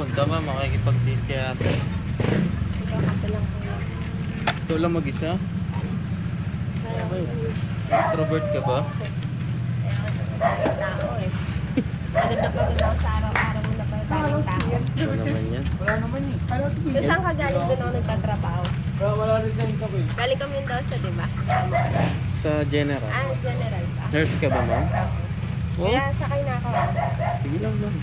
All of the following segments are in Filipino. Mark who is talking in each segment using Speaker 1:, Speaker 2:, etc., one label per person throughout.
Speaker 1: pupunta ma? Makikipag-date kaya ate.
Speaker 2: Ikaw lang kuya.
Speaker 1: Ikaw lang mag-isa?
Speaker 2: Kaya ko yun.
Speaker 1: Introvert ka ba?
Speaker 2: Daming tao eh. Pagod na pagod ako sa araw-araw mo na pala daming tao.
Speaker 1: Ito naman yan.
Speaker 2: So saan ka galing doon ako nagtatrabaho?
Speaker 3: Wala rin sa inyo ko eh.
Speaker 2: Galing kami daw sa, di ba? Tama ka.
Speaker 1: Sa general.
Speaker 2: Ah, general pa.
Speaker 1: Nurse ka ba ma'am?
Speaker 2: Ako.
Speaker 1: Oh,
Speaker 2: Kaya sakay na ako.
Speaker 1: sige lang ma'am.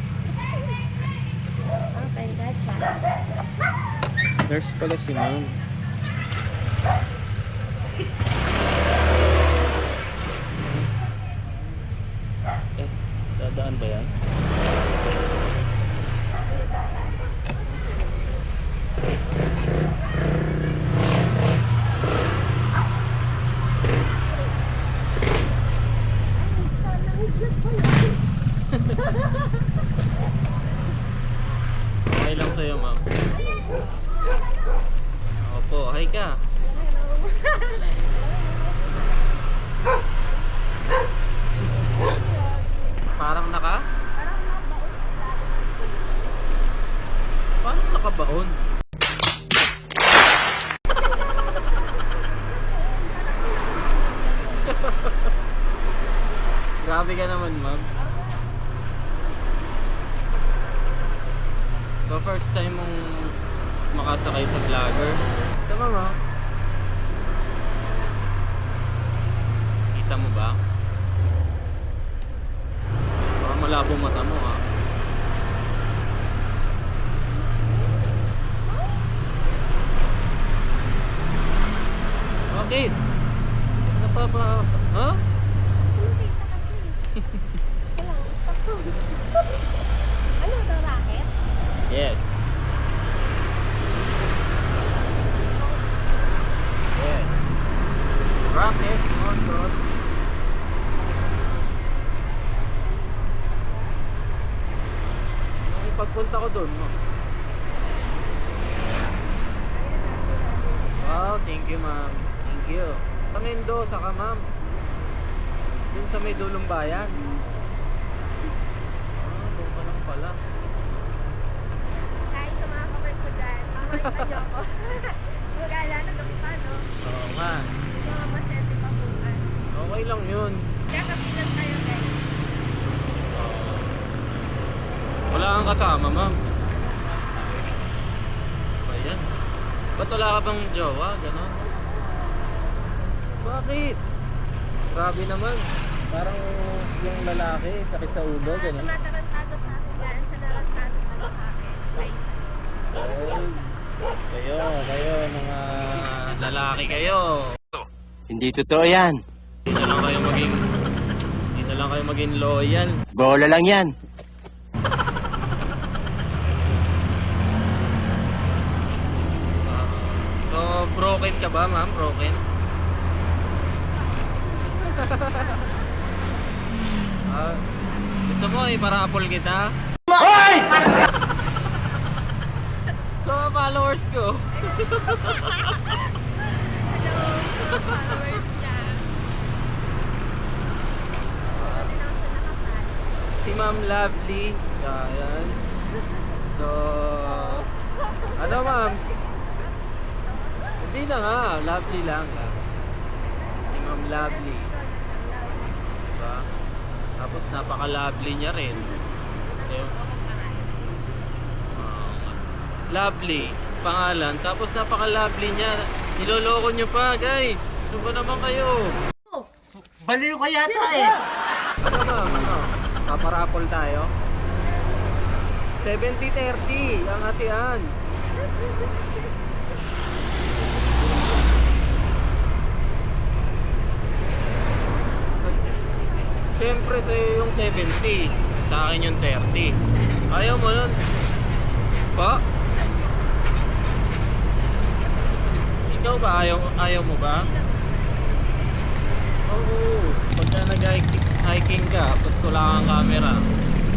Speaker 2: Okay, gotcha.
Speaker 1: Nurse pala si ma'am. Eh, dadaan ba yan? Okay lang sa'yo ma'am. Opo, hi ka. Parang naka? Paano nakabaon? Grabe ka naman, ma'am. So first time mong makasakay sa vlogger. Tama mo? Kita mo ba? Parang malabo mata mo ha. Bakit? Ano pa ba? Ha?
Speaker 2: Ano daw, racket?
Speaker 1: Yes. Yes. Rocket, motor. Pagpunta ko doon, no? Wow, thank you ma'am. Thank you. Sa Mendoza ka ma'am. Dun sa may dulong bayan. Ah, doon ka lang pala.
Speaker 2: Kahit sa mga kapatid ko dyan, mamahalin niyo ako. Magala na kami pa, no?
Speaker 1: Oo nga.
Speaker 2: Mga masente pa bukas.
Speaker 1: Okay lang yun.
Speaker 2: Kaya kapilan tayo, guys.
Speaker 1: Wala kang kasama ma'am. Ba yan? Ba't wala ka bang jowa? Ganon? Bakit? Grabe naman. Parang yung lalaki, sakit sa ulo, ganon.
Speaker 2: Tumatarantado sa akin, gaan sa narantado pala sa akin. Right.
Speaker 1: Ay, kayo, mga lalaki kayo.
Speaker 3: Hindi totoo yan.
Speaker 1: Hindi na lang kayo maging loyal.
Speaker 3: Bola lang yan.
Speaker 1: So, broken ka ba, ma'am? Broken? Gusto mo, iparapol kita? Hoy! So, followers ko.
Speaker 2: Hello, mga followers niya. Hindi na ako sa nakapal.
Speaker 1: Si Ma'am Lovely. Ayan. So, ano ma'am? Hindi na nga, Lovely lang. Si Ma'am Lovely. Diba? Tapos napaka-lovely niya rin. Ayun. Lovely, pangalan. Tapos napaka-lovely niya. Niloloko niyo pa, guys. Ano ba naman kayo?
Speaker 3: Baliw ka yata eh.
Speaker 1: Ano ma'am? Ano? Paparapol tayo? 70-30 ang atian. Siyempre sa'yo yung 70, sa akin yung 30. Ayaw mo nun? Pa? Ikaw ba? Ayaw mo ba? Oo. Pagka nag-hiking ka, tapos wala kang camera,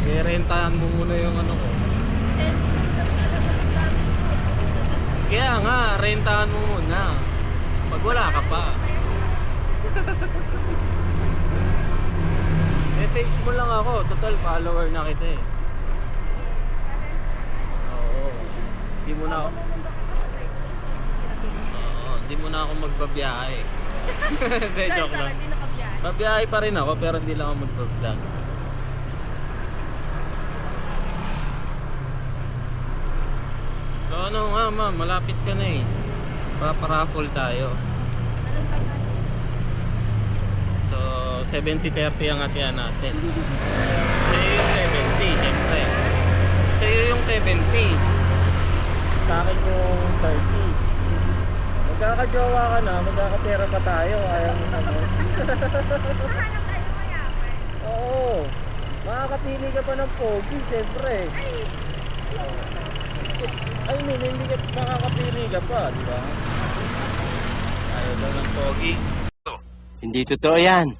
Speaker 1: i-rentahan mo muna yung ano ko. Kaya nga, rentahan mo muna. Pag wala ka pa. Message mo lang ako, total follower na kita eh. Oo. Hindi mo na ako,
Speaker 2: Pumunta ka pa sa first time, so pinag-iwan ko.
Speaker 1: oo, hindi mo na ako magbabiyahe. Hindi,
Speaker 2: Dahil
Speaker 1: joke
Speaker 2: sa
Speaker 1: lang.
Speaker 2: akin, hindi nakabiyahe.
Speaker 1: Babiyahe pa rin ako, pero hindi lang ako magbablog. So ano nga ma'am, malapit ka na eh. Paparaffle tayo.
Speaker 2: Anong pangalan?
Speaker 1: So 70-30 ang atiyan natin. Sa'yo yung 70, syempre. Sa'yo yung 70. Sa akin yung 30. Magkakajowa ka na, magkakapera pa tayo. Ayaw mo na mo.
Speaker 2: Mahanap tayo mayaman.
Speaker 1: Oo. Makakapili ka pa ng pogi, syempre. I mean, hindi ka makakapili ka pa, di ba? Ayaw daw ng pogi.
Speaker 3: Hindi totoo yan.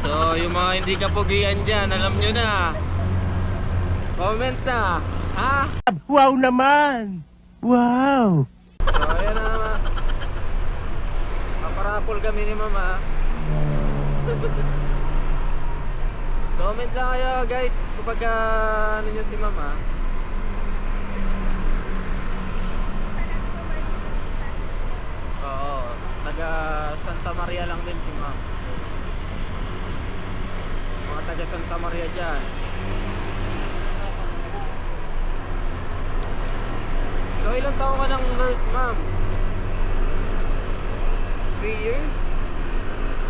Speaker 1: So, yung mga hindi kapugian dyan, alam nyo na. Comment na. Ha?
Speaker 3: Wow naman! Wow!
Speaker 1: So, ayan na naman. Paparapol kami ni mama. Comment lang kayo guys kapag ano nyo si mama. Oo, taga Santa Maria lang din si ma'am. Mga taga Santa Maria dyan. So ilang taon ka ng nurse ma'am? 3 years?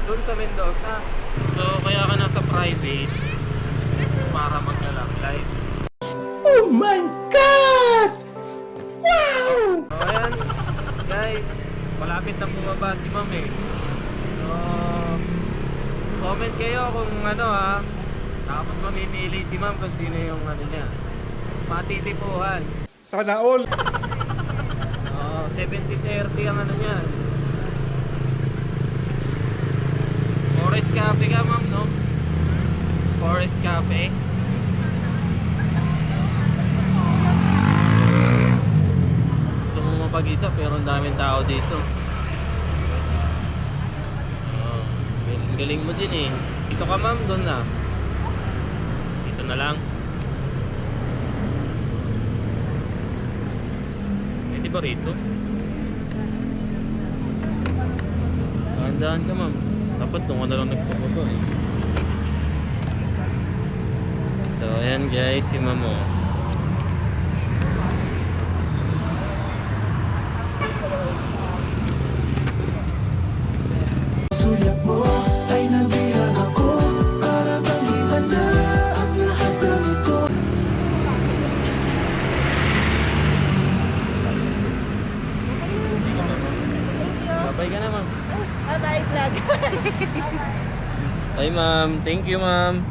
Speaker 1: Doon sa Mendoza. So kaya ka nasa private para mag-love life.
Speaker 3: Oh my God! Wow!
Speaker 1: So ayan guys, malapit na bumaba si ma'am eh. So comment kayo kung ano ha. Tapos mamimili si ma'am kung sino yung ano niya. Matitipuhan.
Speaker 4: Sana all.
Speaker 1: 70-30 ang ano niya. Forest Cafe ka ma'am, no? Forest Cafe. Gusto mo mapag-isa pero ang daming tao dito. Oh, galing mo din eh. Dito ka ma'am, doon na. Dito na lang. Pwede ba rito? Dahan-dahan ka ma'am. Dapat doon ka na lang nagpapaba eh. So ayan guys, si ma'am oh.
Speaker 5: Sulat mo ay nabihan ako para balikan na ang lahat ng ito.
Speaker 1: Hindi ka pa ma'am.
Speaker 2: Thank you.
Speaker 1: Babay ka na ma'am.
Speaker 2: Bye-bye vlog. Bye-bye.
Speaker 1: Bye ma'am. Thank you ma'am.